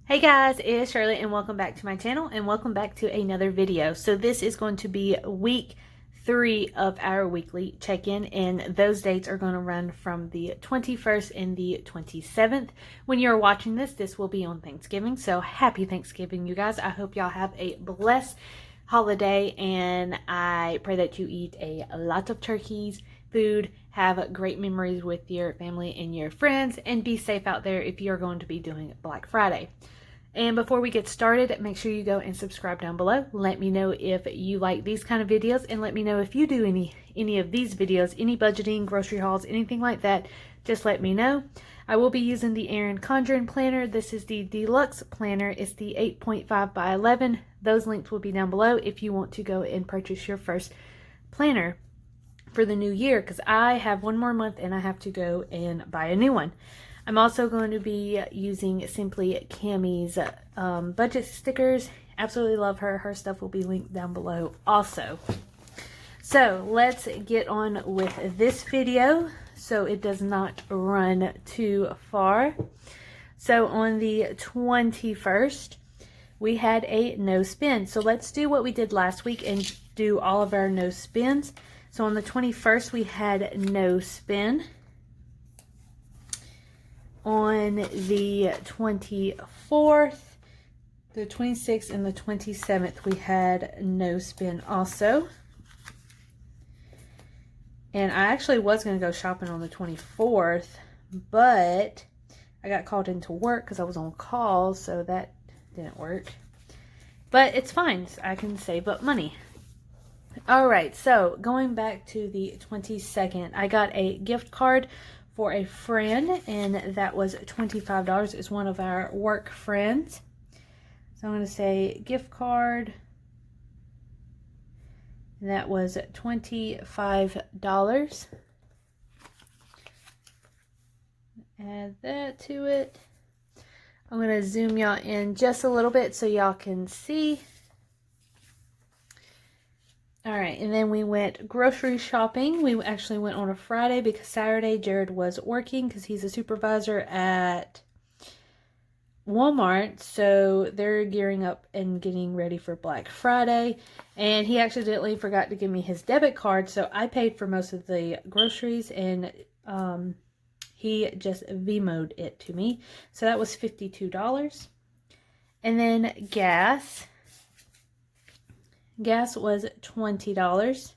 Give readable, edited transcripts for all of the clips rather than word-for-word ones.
Hey guys, it's Shirley and welcome back to my channel and welcome back to another video. So this is going to be week 3 of our weekly check-in, and those dates are going to run from the 21st and the 27th. When you're watching this will be on Thanksgiving, so happy Thanksgiving, you guys. I hope y'all have a blessed holiday, and I pray that you eat a lot of turkeys, food, have great memories with your family and your friends, and be safe out there if you're going to be doing Black Friday. And before we get started, make sure you go and subscribe down below. Let me know if you like these kind of videos, and let me know if you do any of these videos, any budgeting, grocery hauls, anything like that. Just let me know. I will be using the Erin Condren planner. This is the deluxe planner. It's the 8.5 by 11. Those links will be down below if you want to go and purchase your first planner for the new year, because I have one more month and I have to go and buy a new one. I'm also going to be using Simply Cammie's budget stickers. Absolutely love her. Her stuff will be linked down below also. So let's get on with this video so it does not run too far. So on the 21st, we had a no spin. So let's do what we did last week and do all of our no spins. So on the 21st, we had no spin. On the 24th, the 26th, and the 27th, we had no spin also. And I actually was going to go shopping on the 24th, but I got called into work because I was on call, so that didn't work. But it's fine. I can save up money. Alright, so going back to the 22nd, I got a gift card for a friend, and that was $25. It's one of our work friends. So I'm going to say gift card, and that was $25. Add that to it. I'm going to zoom y'all in just a little bit so y'all can see. Alright, and then we went grocery shopping. We actually went on a Friday because Saturday Jared was working because he's a supervisor at Walmart. So they're gearing up and getting ready for Black Friday. And he accidentally forgot to give me his debit card. So I paid for most of the groceries, and he just Venmo'd it to me. So that was $52. And then gas. Gas was $20.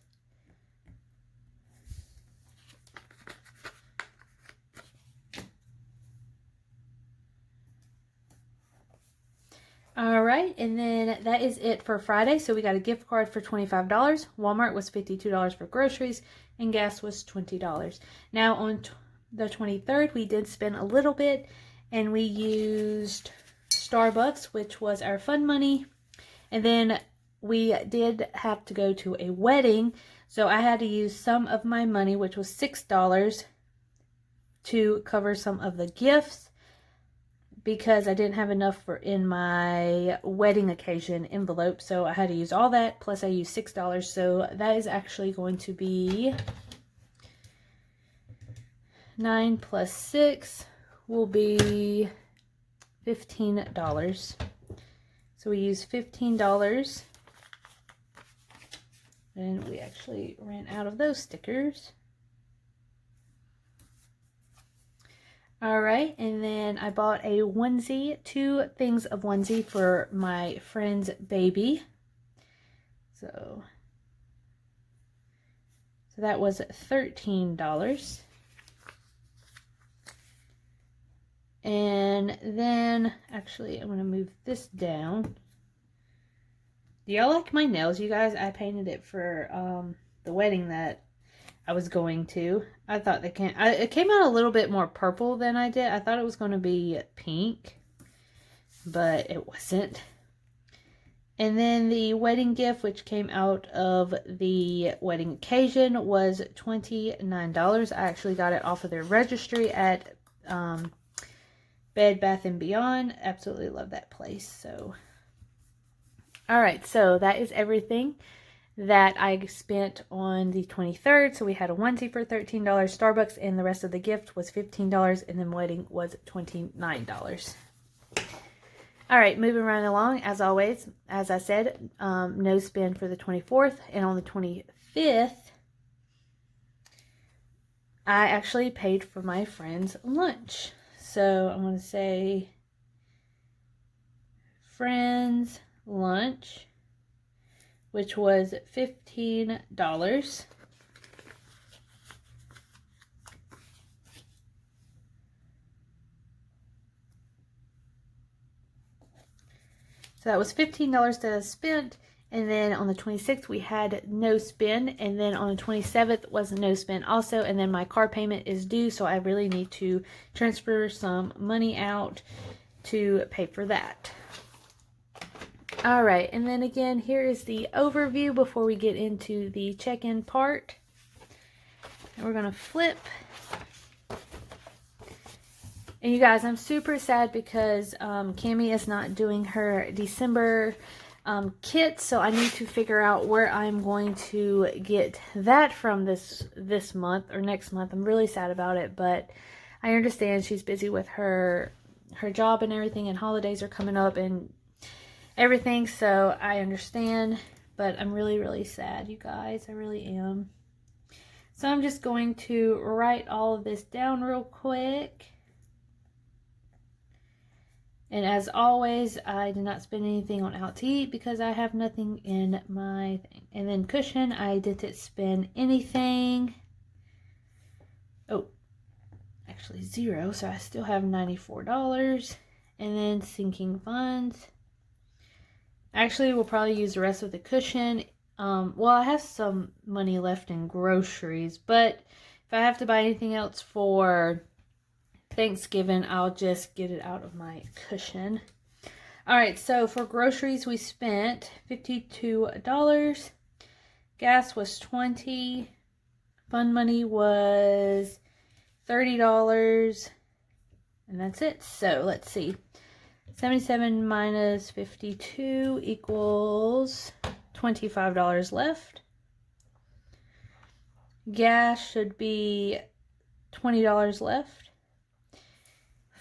Alright, and then that is it for Friday. So we got a gift card for $25. Walmart was $52 for groceries, and gas was $20. Now on the 23rd, we did spend a little bit, and we used Starbucks, which was our fun money. And then we did have to go to a wedding, so I had to use some of my money, which was $6, to cover some of the gifts because I didn't have enough for in my wedding occasion envelope. So I had to use all that, plus I used $6. So that is actually going to be 9 plus 6 will be $15. So we used $15. And we actually ran out of those stickers. Alright, and then I bought a onesie, 2 things of onesie for my friend's baby. So that was $13. And then, actually, I'm going to move this down. Do y'all like my nails, you guys? I painted it for the wedding that I was going to. I thought it came out a little bit more purple than I did. I thought it was going to be pink, but it wasn't. And then the wedding gift, which came out of the wedding occasion, was $29. I actually got it off of their registry at Bed Bath & Beyond. Absolutely love that place. So alright, so that is everything that I spent on the 23rd. So we had a onesie for $13, Starbucks, and the rest of the gift was $15, and then wedding was $29. All right, moving right along, as always, as I said, no spend for the 24th, and on the 25th, I actually paid for my friend's lunch. So I'm going to say friend's lunch, which was $15. So that was $15 that I spent. And then on the 26th, we had no spend. And then on the 27th was no spend also. And then my car payment is due. So I really need to transfer some money out to pay for that. All right. And then again, here is the overview before we get into the check-in part. And we're going to flip. And you guys, I'm super sad because Cami is not doing her December kit, so I need to figure out where I'm going to get that from this month or next month. I'm really sad about it, but I understand she's busy with her job and everything, and holidays are coming up and everything, so I understand, but I'm really, really sad, you guys. I really am. So I'm just going to write all of this down real quick. And as always, I did not spend anything on out to eat because I have nothing in my thing. And then cushion, I didn't spend anything. Oh, actually zero. So I still have $94. And then sinking funds. Actually, we'll probably use the rest of the cushion. Well, I have some money left in groceries. But if I have to buy anything else for Thanksgiving, I'll just get it out of my cushion. Alright, so for groceries we spent $52. Gas was $20. Fun money was $30. And that's it. So let's see. 77 minus 52 equals $25 left. Gas should be $20 left.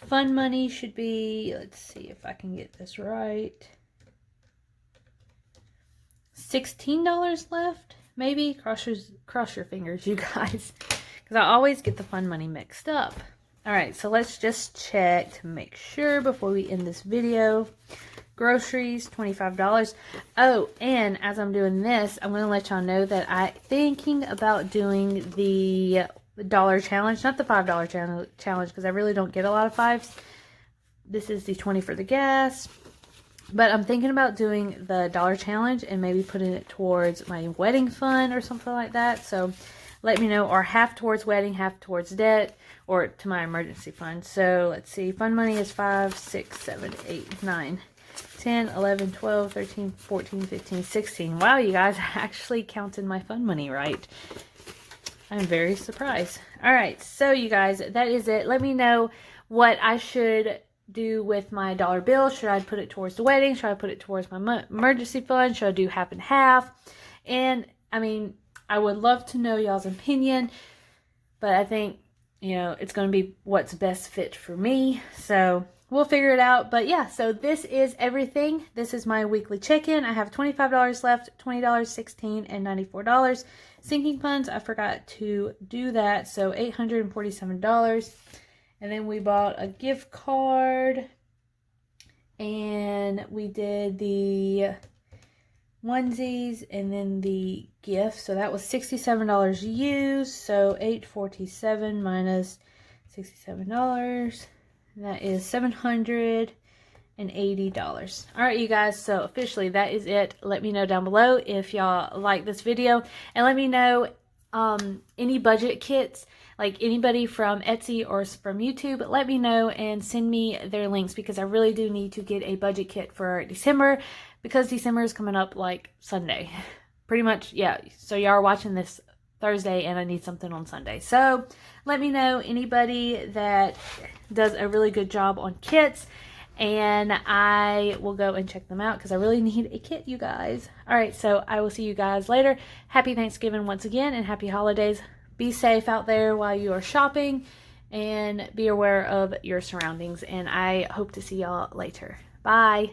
Fun money should be, let's see if I can get this right, $16 left, maybe. Cross your fingers, you guys, because I always get the fun money mixed up. All right, so let's just check to make sure before we end this video. Groceries, $25. Oh, and as I'm doing this, I'm going to let y'all know that I'm thinking about doing the dollar challenge, not the $5 challenge, because I really don't get a lot of fives. This is the 20 for the gas, but I'm thinking about doing the dollar challenge and maybe putting it towards my wedding fund or something like that. So let me know, or half towards wedding, half towards debt, or to my emergency fund. So let's see, fund money is 5, 6, 7, 8, 9, 10, 11, 12, 13, 14, 15, 16. Wow, you guys, I actually counted my fund money right. I'm very surprised. All right, so you guys, that is it. Let me know what I should do with my dollar bill. Should I put it towards the wedding? Should I put it towards my emergency fund? Should I do half and half? And, I mean, I would love to know y'all's opinion, but I think, you know, it's going to be what's best fit for me. So we'll figure it out. But yeah, so this is everything. This is my weekly check-in. I have $25 left, $20, $16, and $94. Sinking funds, I forgot to do that, so $847. And then we bought a gift card, and we did the onesies and then the gift, so that was $67 used. So $847 minus $67, that is $780. All right, you guys, so officially that is it. Let me know down below if y'all like this video, and let me know any budget kits, like anybody from Etsy or from YouTube, let me know and send me their links, because I really do need to get a budget kit for December, because December is coming up like Sunday pretty much. Yeah, so y'all are watching this Thursday and I need something on Sunday. So let me know anybody that does a really good job on kits, and I will go and check them out because I really need a kit, you guys. All right, so I will see you guys later. Happy Thanksgiving once again, and happy holidays. Be safe out there while you are shopping, and be aware of your surroundings. And I hope to see y'all later. Bye.